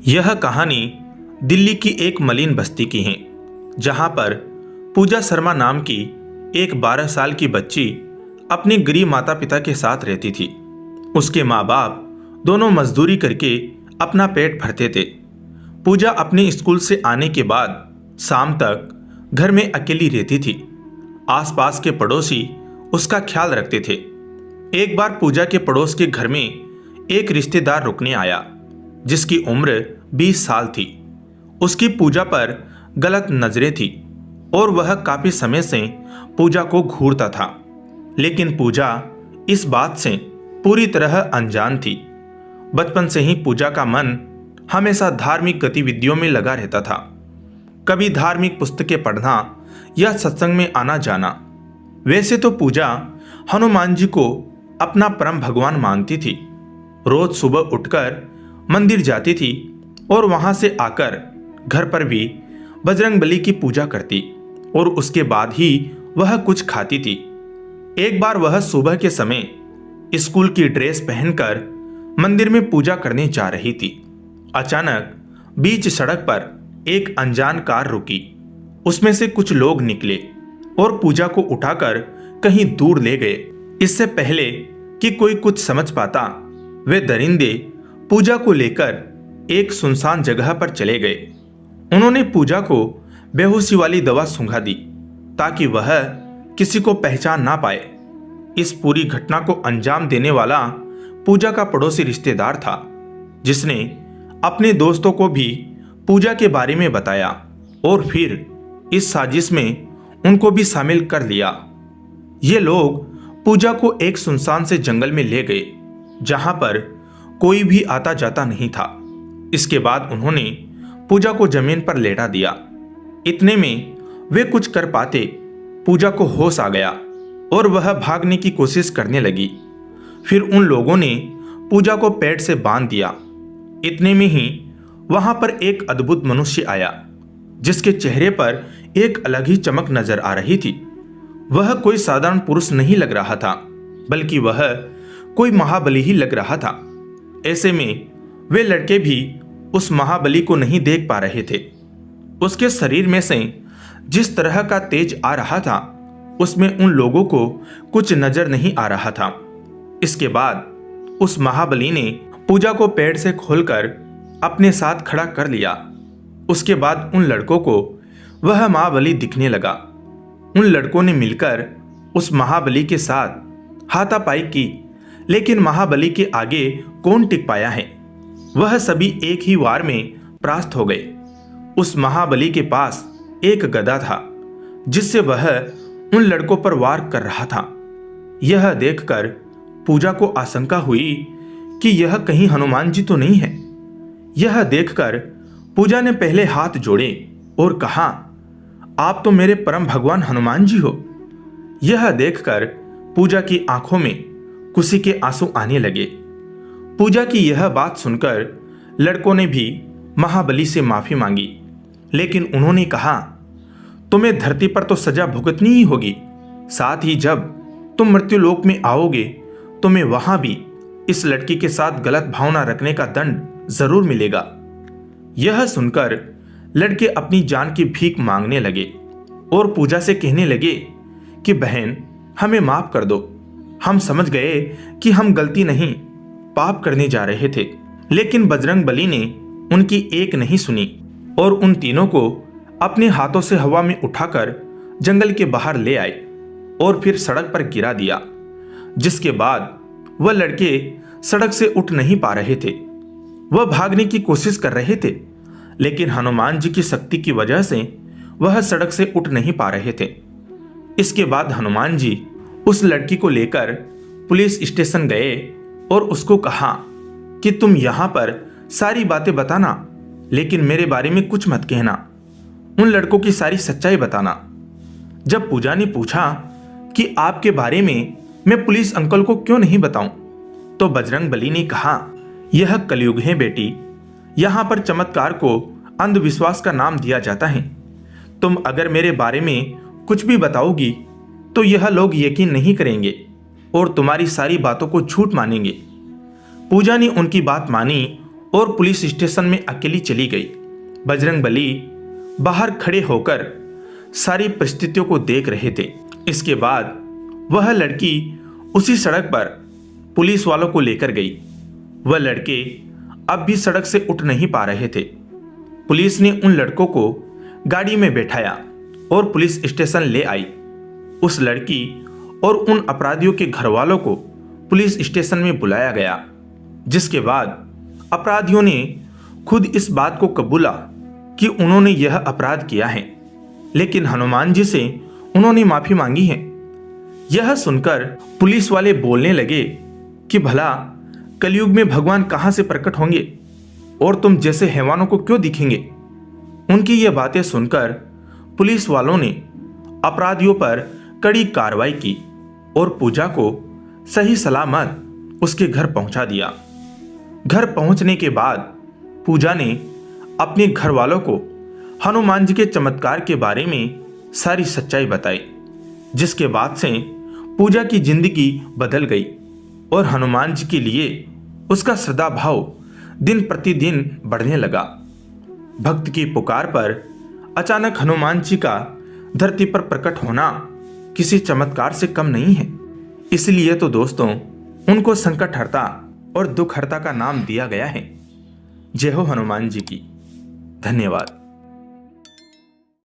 यह कहानी दिल्ली की एक मलिन बस्ती की है, जहां पर पूजा शर्मा नाम की एक 12 साल की बच्ची अपने गरीब माता पिता के साथ रहती थी। उसके माँ बाप दोनों मजदूरी करके अपना पेट भरते थे। पूजा अपने स्कूल से आने के बाद शाम तक घर में अकेली रहती थी। आसपास के पड़ोसी उसका ख्याल रखते थे। एक बार पूजा के पड़ोस के घर में एक रिश्तेदार रुकने आया, जिसकी उम्र 20 साल थी। उसकी पूजा पर गलत नजरें थी और वह काफी समय से पूजा को घूरता था, लेकिन पूजा इस बात से पूरी तरह अनजान थी। बचपन से ही पूजा का मन हमेशा धार्मिक गतिविधियों में लगा रहता था। कभी धार्मिक पुस्तकें पढ़ना या सत्संग में आना जाना। वैसे तो पूजा हनुमान जी को अपना परम भगवान मानती थी। रोज सुबह उठकर मंदिर जाती थी और वहां से आकर घर पर भी बजरंगबली की पूजा करती और उसके बाद ही वह कुछ खाती थी। एक बार वह सुबह के समय स्कूल की ड्रेस पहनकर मंदिर में पूजा करने जा रही थी। अचानक बीच सड़क पर एक अनजान कार रुकी। उसमें से कुछ लोग निकले और पूजा को उठाकर कहीं दूर ले गए। इससे पहले कि कोई कुछ समझ पाता, वे दरिंदे पूजा को लेकर एक सुनसान जगह पर चले गए। उन्होंने पूजा को बेहोशी वाली दवा सूंघा दी ताकि वह किसी को पहचान ना पाए। इस पूरी घटना को अंजाम देने वाला पूजा का पड़ोसी रिश्तेदार था, जिसने अपने दोस्तों को भी पूजा के बारे में बताया और फिर इस साजिश में उनको भी शामिल कर लिया। ये लोग पूजा को एक सुनसान से जंगल में ले गए, जहां पर कोई भी आता जाता नहीं था। इसके बाद उन्होंने पूजा को जमीन पर लेटा दिया। इतने में वे कुछ कर पाते, पूजा को होश आ गया और वह भागने की कोशिश करने लगी। फिर उन लोगों ने पूजा को पेट से बांध दिया। इतने में ही वहां पर एक अद्भुत मनुष्य आया, जिसके चेहरे पर एक अलग ही चमक नजर आ रही थी। वह कोई साधारण पुरुष नहीं लग रहा था, बल्कि वह कोई महाबली ही लग रहा था। ऐसे में वे लड़के भी उस महाबली को नहीं देख पा रहे थे। उसके शरीर में से जिस तरह का तेज आ रहा था, उसमें उन लोगों को कुछ नजर नहीं आ रहा था। इसके बाद उस महाबली ने पूजा को पेड़ से खोलकर अपने साथ खड़ा कर लिया। उसके बाद उन लड़कों को वह महाबली दिखने लगा। उन लड़कों ने मिलकर उस महाबली के साथ हाथापाई की, लेकिन महाबली के आगे कौन टिक पाया है। वह सभी एक ही वार में परास्त हो गए। उस महाबली के पास एक गदा था, जिससे वह उन लड़कों पर वार कर रहा था। यह देखकर पूजा को आशंका हुई कि यह कहीं हनुमान जी तो नहीं है। यह देखकर पूजा ने पहले हाथ जोड़े और कहा, आप तो मेरे परम भगवान हनुमान जी हो। यह देखकर पूजा की आंखों में खुशी के आंसू आने लगे। पूजा की यह बात सुनकर लड़कों ने भी महाबली से माफी मांगी, लेकिन उन्होंने कहा, तुम्हें धरती पर तो सजा भुगतनी ही होगी, साथ ही जब तुम मृत्युलोक में आओगे तुम्हें वहां भी इस लड़की के साथ गलत भावना रखने का दंड जरूर मिलेगा। यह सुनकर लड़के अपनी जान की भीख मांगने लगे और पूजा से कहने लगे कि बहन, हमें माफ कर दो। हम समझ गए कि हम गलती नहीं, पाप करने जा रहे थे। लेकिन बजरंगबली ने उनकी एक नहीं सुनी और उन तीनों को अपने हाथों से हवा में उठाकर जंगल के बाहर ले आए और फिर सड़क पर गिरा दिया। जिसके बाद वह लड़के सड़क से उठ नहीं पा रहे थे। वह भागने की कोशिश कर रहे थे, लेकिन हनुमान जी की शक्ति की वजह से वह सड़क से उठ नहीं पा रहे थे। इसके बाद हनुमान जी उस लड़की को लेकर पुलिस स्टेशन गए और उसको कहा कि तुम यहां पर सारी बातें बताना, लेकिन मेरे बारे में कुछ मत कहना। उन लड़कों की सारी सच्चाई बताना। जब पूजा ने पूछा कि आपके बारे में मैं पुलिस अंकल को क्यों नहीं बताऊं, तो बजरंगबली ने कहा, यह कलयुग है बेटी। यहां पर चमत्कार को अंधविश्वास का नाम दिया जाता है। तुम अगर मेरे बारे में कुछ भी बताओगी तो यह लोग यकीन नहीं करेंगे और तुम्हारी सारी बातों को झूठ मानेंगे। पूजा ने उनकी बात मानी और पुलिस स्टेशन में अकेली चली गई। बजरंगबली बाहर खड़े होकर सारी परिस्थितियों को देख रहे थे। इसके बाद वह लड़की उसी सड़क पर पुलिस वालों को लेकर गई। वह लड़के अब भी सड़क से उठ नहीं पा रहे थे। पुलिस ने उन लड़कों को गाड़ी में बैठाया और पुलिस स्टेशन ले आई। उस लड़की और उन अपराधियों के घर वालों को पुलिस स्टेशन में बुलाया गया, जिसके बाद अपराधियों ने खुद इस बात को कबूला कि उन्होंने यह अपराध किया है, लेकिन हनुमान जी से उन्होंने माफी मांगी है। यह सुनकर पुलिस वाले बोलने लगे कि भला कलयुग में भगवान कहां से प्रकट होंगे और तुम जैसे हैवानों को क्यों दिखेंगे। उनकी यह बातें सुनकर पुलिस वालों ने अपराधियों पर कड़ी कार्रवाई की और पूजा को सही सलामत उसके घर पहुंचा दिया। घर पहुंचने के बाद पूजा ने अपने घर वालों को हनुमान जी के चमत्कार के बारे में सारी सच्चाई बताई, जिसके बाद से पूजा की जिंदगी बदल गई और हनुमान जी के लिए उसका श्रद्धा भाव दिन प्रतिदिन बढ़ने लगा। भक्त की पुकार पर अचानक हनुमान जी का धरती पर प्रकट होना किसी चमत्कार से कम नहीं है। इसलिए तो दोस्तों उनको संकटहर्ता और दुखहर्ता का नाम दिया गया है। जय हो हनुमान जी की। धन्यवाद।